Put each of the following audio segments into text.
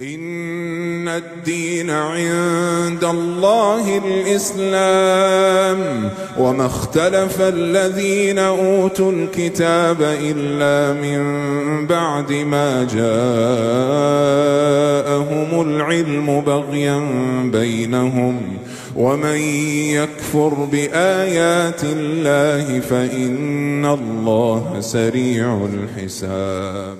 إن الدين عند الله الإسلام وما اختلف الذين أوتوا الكتاب إلا من بعد ما جاءهم العلم بغيا بينهم ومن يكفر بآيات الله فإن الله سريع الحساب.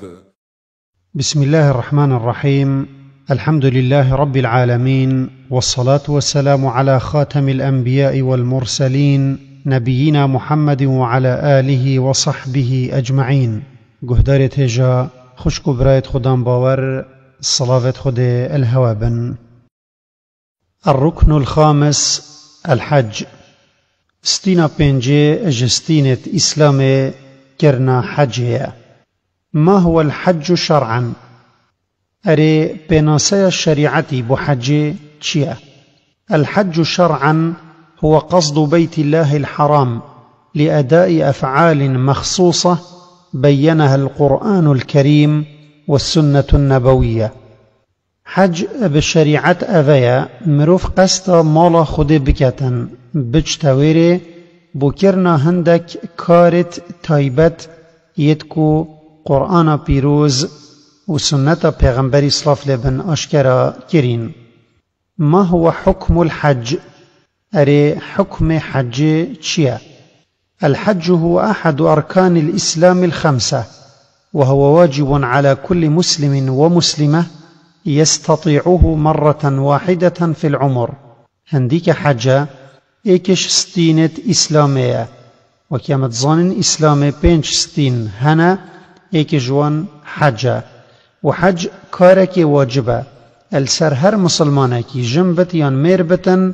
بسم الله الرحمن الرحيم. الحمد لله رب العالمين، والصلاة والسلام على خاتم الأنبياء والمرسلين نبينا محمد وعلى آله وصحبه أجمعين. گهدار تجا خوشکو برایت خودم باور صلاوت خود الهوابن. الركن الخامس الحج. ستينا بينجي جستينة إسلام كرنا حجية. ما هو الحج شرعا؟ أري بناسي الشريعة بحج تشيا. الحج شرعا هو قصد بيت الله الحرام لأداء أفعال مخصوصة بينها القرآن الكريم والسنة النبوية. حج بالشريعة أذيا مروف قصد مالا خود بكتن بجتويري بكرنا هندك كارت تايبت يدكو قرآن بيروز وسنة پیغمبر صلاف لبن أشكرا كرين. ما هو حكم الحج؟ أري حكم حج تشيا. الحج هو أحد أركان الإسلام الخمسة، وهو واجب على كل مسلم ومسلمة يستطيعه مرة واحدة في العمر. هنديك حجة ايكش ستينة إسلامية، وكما تظنن إسلامي بينش ستين هنا ايك جوان حجة. وحج كارك واجبة السر هر مسلمانكي جنبت يان ميربتن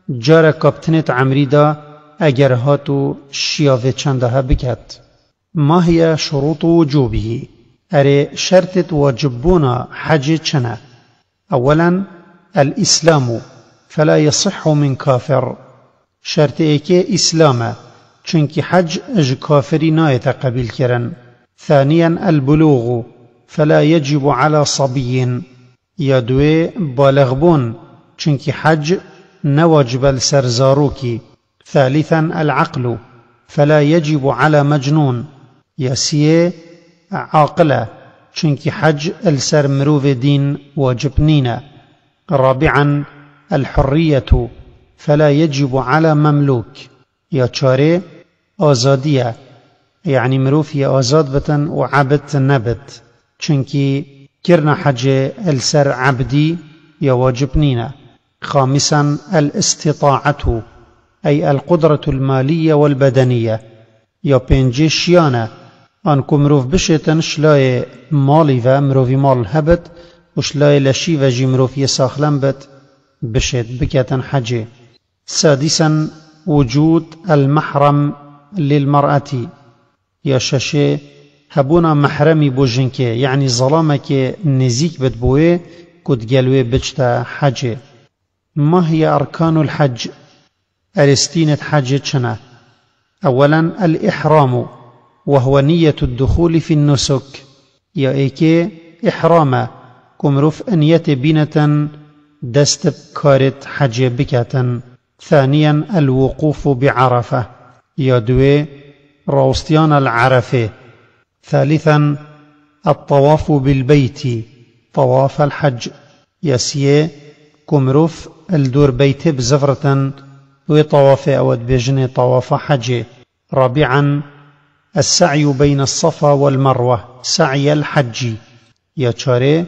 جارة كابتنت عمريدا اگر هاتو شيافه چندها بكت. ما هي شروط وجوبه؟ اري شرط واجبونا حج چنه؟ اولا الاسلام فلا يصح من كافر. شرط ايكي اسلام چونك حج اج كافري نايت قبيل كرن. ثانيا البلوغ فلا يجب على صبي. يدوي بالغبون چونك حج نواجب السرزاروكي. ثالثا العقل فلا يجب على مجنون. يسيه عاقلة چونك حج السر مروف دين واجبنينا. رابعا الحرية فلا يجب على مملوك. يا چاره آزادية يعني مروفي آزاد بتن وعبد نبت چونكي كرنا حج السر عبدي يا واجبنينا. خامسا الاستطاعة أي القدرة المالية والبدنية. يا بينجي شيانة أنكو مروف بشتن شلاي مالي و مروفي مال هبت وشلاي لشي و جي مروفي ساخلن بت بشت بكتن حج. سادسا وجود المحرم للمرأة. يا شاشي هبونا محرمي بوجنكي يعني ظلامك نزيك بتبوي كد قلوي بجتا حج. ما هي أركان الحج؟ أرستينة حج چنه؟ أولا الإحرام وهو نية الدخول في النسك. يا إيكي إحرام كمروف أنية بينة دست كارت حج بكاتا. ثانيا الوقوف بعرفة. يا دوي روستيان العرفة. ثالثا الطواف بالبيت طواف الحج. يسيه كمروف الدور بيت بزفرة وطواف أود بجني طواف حج. رابعا السعي بين الصفا والمروة سعي الحج. يا چاره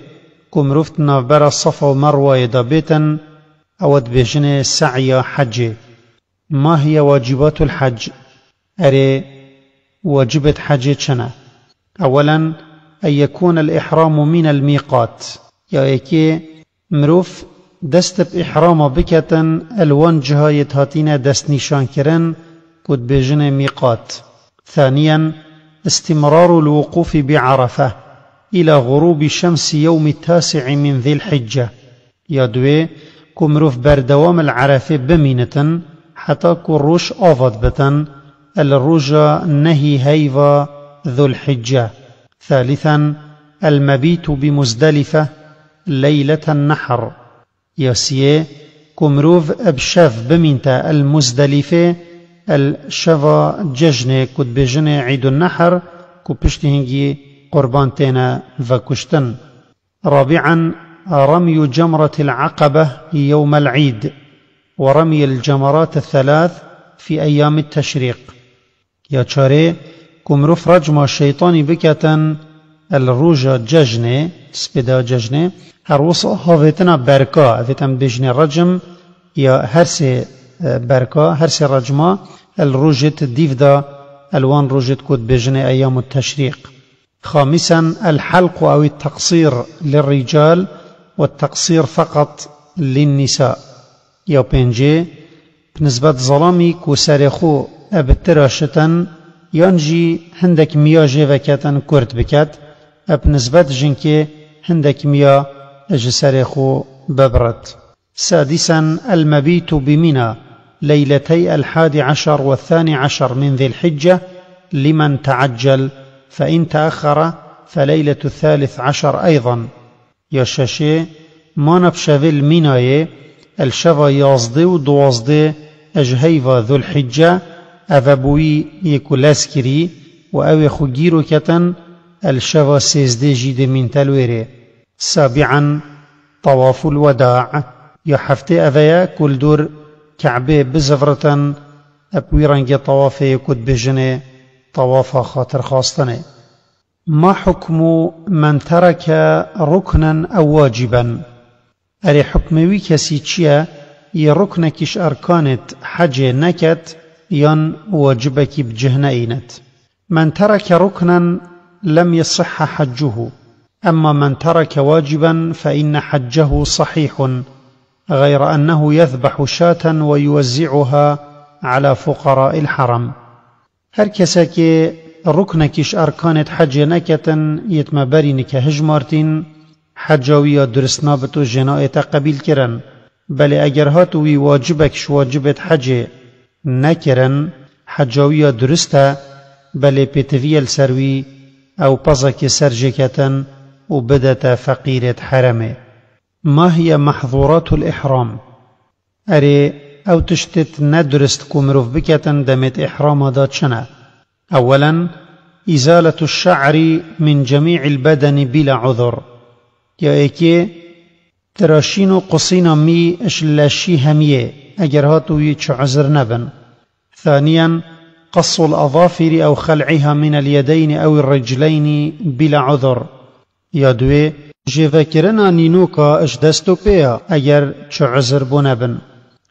كمروف نافبر الصفا ومروة يدابيتا أود بجني سعي حج. ما هي واجبات الحج؟ أري واجبة حج چنه؟ أولا أن يكون الإحرام من الميقات. يا إيكي مروف دست بإحرام بكتن الوان جهاية هاتين دست نشان كرن كد بجن ميقات. ثانيا استمرار الوقوف بعرفة إلى غروب شمس يوم 9 من ذي الحجة. يا دوي كمروف بردوام العرفة بمينة حتى كروش آفاد بتن الرجا نهي هيفا ذو الحجة. ثالثا المبيت بمزدلفة ليلة النحر ياسيه كمروف بشف بمينتا المزدلفة الشفا ججنة كد بجنة عيد النحر كو بشتهنجي قربانتين فكشتن. رابعا رمي جمرة العقبة يوم العيد، ورمي الجمرات الثلاث في أيام التشريق. يا چاره كمروف رجم الشيطاني بكتن الروجة ججنة سبدا ججنة هر وصا هافتنا بركا افتن بجنة رجم يا هرسي بركا هرسي رجمة الروجة ديفدا الوان روجة كود بجنة أيام التشريق. خامسا الحلق أو التقصير للرجال والتقصير فقط للنساء. يا بينجي بنسبة ظلامي كو سارخو ابتراشتن يانجي هندك ميا جيوكتن كرد بكت بنسبة جنكي هندك ميا اجسارخو ببرت. سادسا المبيت بمنى ليلتي 11 و12 من ذي الحجة لمن تعجل، فإن تأخر فليلة 13 أيضا. يا شاشي ما نبشفل مناي الشفا يازدي ودوازدي اجهيفا ذو الحجة أفابوي يكو لاسكري وأوي خجيرو كتن الشفا سيزدي جيد من تلويري. سابعا طواف الوداع يا حفتي أفيا كل دور كعبه بزفرة أبوي رنجي طوافه يكود بجنه طوافا خاطر خاصتنه. ما حكم من ترك ركنا أو واجبا؟ أري حكموي كسي چيا يركنكش أركانت حج نكت ين واجبك بجهنة اينت. من ترك ركنا لم يصح حجه، أما من ترك واجبا فإن حجه صحيح، غير أنه يذبح شاة ويوزعها على فقراء الحرم. هر كساكي ركنكش أركانت حج نكتن يتمبرينك هجمارتين حجاوية درسنابتو جنائت قبيل كرن، بل اگر هاتوي واجبكش واجبت حج نكرن حجاوية درستا بل بتفيل سروي أو بزك سرجكتن وبدت فقيرة حرمه. ما هي محظورات الإحرام؟ أري أو تشتت ندرست كمروف بكتن دمت إحرام داتشنا. أولا إزالة الشعر من جميع البدن بلا عذر، يا إيكي تراشينو قصينا مي اشلاشي هميه اگر هاتو يتش عذر نبن. ثانيا قص الأظافر أو خلعها من اليدين أو الرجلين بلا عذر، يا دوي جيفاكرنا نينوكا اش دستو بيا اگر چ عذر بنبن.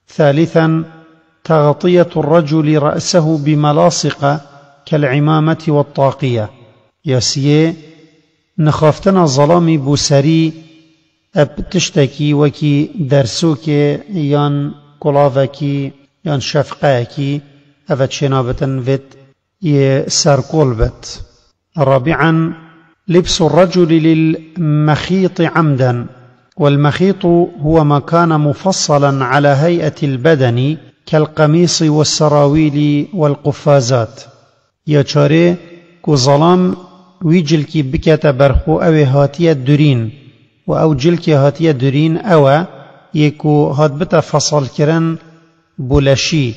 ثالثا تغطية الرجل رأسه بملاصق كالعمامة والطاقية، ياسيه نخافتنا ظلامي بوسري اب تشتكي وكي درسوكي يان كلافكي يان شفقاكي افت شنابتن فت يساركول بت. رابعا لبس الرجل للمخيط عمدا، والمخيط هو ما كان مفصلا على هيئة البدن كالقميص والسراويل والقفازات. يا چاره كو ظلام ويجلكي بكتا برخو او هاتية درين و او جلكي هاتية درين او يكو هات بتا فصل كرن بولشي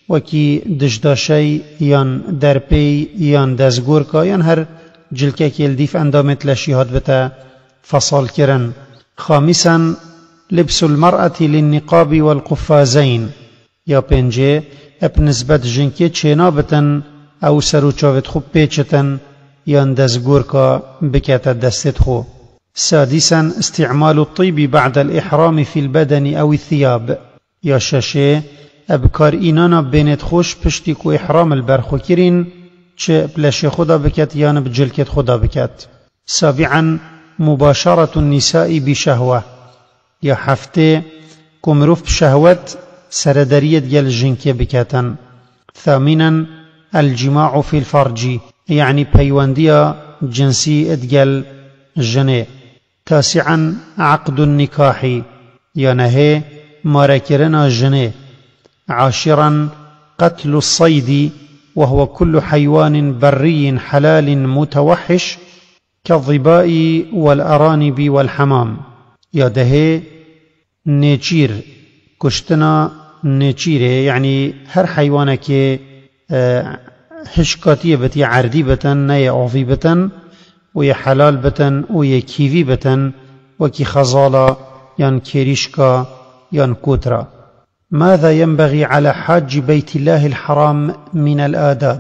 وكي دجداشي يان دربي يان دزگوركا يان هر جلكي كيلديف اندامت لشي هات بتا فصل كرن. خامسا لبس المرأة للنقاب والقفازين، يا بنجي بنسبة جنكي چنابتن او سرو چاوت خوب پیچتن يان دزگوركا بكاتا دستت خو. سادسا استعمال الطيب بعد الإحرام في البدن أو الثياب، يا شاشي ابكار إنانا بينت خوش پشتيكو إحرام البرخو كرين چه بلاشي خدا بكت يان بجلكت خدا بكت. سابعا مباشرة النساء بشهوة، يا حفتي كمروف بشهوت سردريت جل جنكي بكتن. ثامنا الجماع في الفرج، يعني بيواندية جنسي ادجل جني. تاسعا عقد النكاح، ينهي ماركرنا جني. عاشرا قتل الصيد، وهو كل حيوان بري حلال متوحش كالظباء والأرانب والحمام. یا ده نیچیر کشتنا نیچیره یعنی هر حیوانه که هشکاتی بتی عردی بتن نه آفی بتن و یا حلال بتن و یا کیوی بتن و کی خزالا یا کریشکا یا کوترا. ماذا ينبغي على حاج بيت الله الحرام من الآداب؟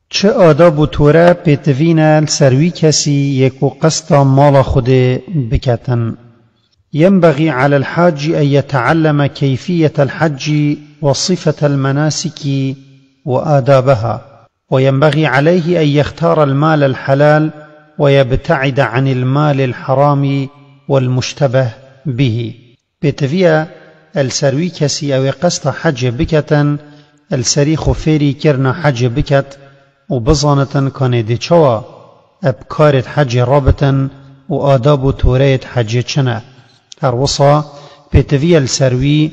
چه آداب و توره پیتوین سروی کسی یکو قصد مال خود بکتن؟ ينبغي على الحاج أن يتعلم كيفية الحج وصفة المناسك وآدابها، وينبغي عليه أن يختار المال الحلال ويبتعد عن المال الحرام والمشتبه به. بتفيا السروي كسي أو قصد حج بكتا السريخ فيري كرنا حج بكت وبظانة كان دي چوا أبكارة حج رابطا وآداب تورية حج چنا هر وصا بتفيا السروي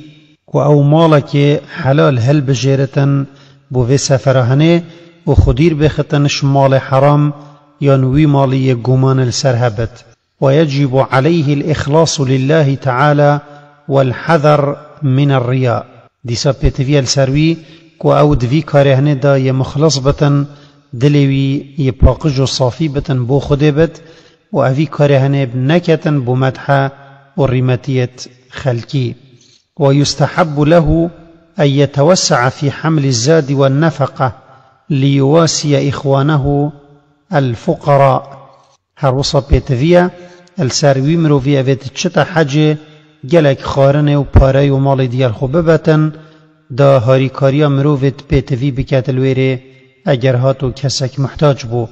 و مالك حلال هل بجيرتا بو في سفرهنه و خدير بختنش مال حرام ينوي مالي قمان السرهبت. ويجب عليه الإخلاص لله تعالى والحذر من الرياء. ديسا بيتفيا السروي كو او دفي كارهنه دا يمخلص بتن دلوي يباقج صافي بتن بو خدبت و اوي كارهنه بنكتن بو مدحة والرمتية خلقي. ويستحب له أن يتوسع في حمل الزاد والنفقة ليواسي إخوانه الفقراء. هروصا بيتفيا الساروي مروفي أفيت تشتا حاجة جلك خارنه و پاره و مال ديال خوببتن دا هاريكاريا مروفت بيتفي بكات الويري اگر هاتو كسك محتاج بو.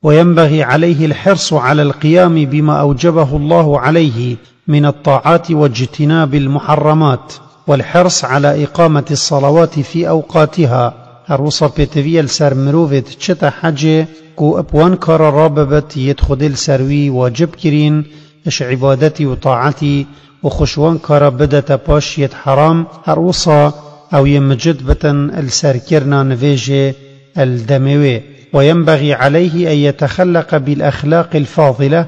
وينبغي عليه الحرص على القيام بما أوجبه الله عليه من الطاعات واجتناب المحرمات، والحرص على إقامة الصلوات في أوقاتها. هروصا بيتفيا السر مروفت تشتا حاجة كو أبوان كار راببت يدخل سروي واجب كرين اش عبادتي وطاعتي وخشوان كار بدت باش يد حرام هروصا أو يمجد بتن السركرنا نفيجي الدموي. وينبغي عليه أن يتخلق بالأخلاق الفاضلة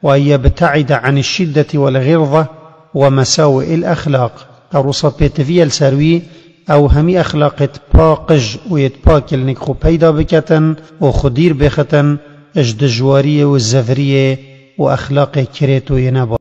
وأن يبتعد عن الشدة والغلظة ومساوئ الأخلاق. هروصا بيتفيا السروي او همي اخلاقت باقج ويتباكل نكخو بيدا بكتن وخدير بختن اجدجوارية والزفرية واخلاق كريتو ينبا.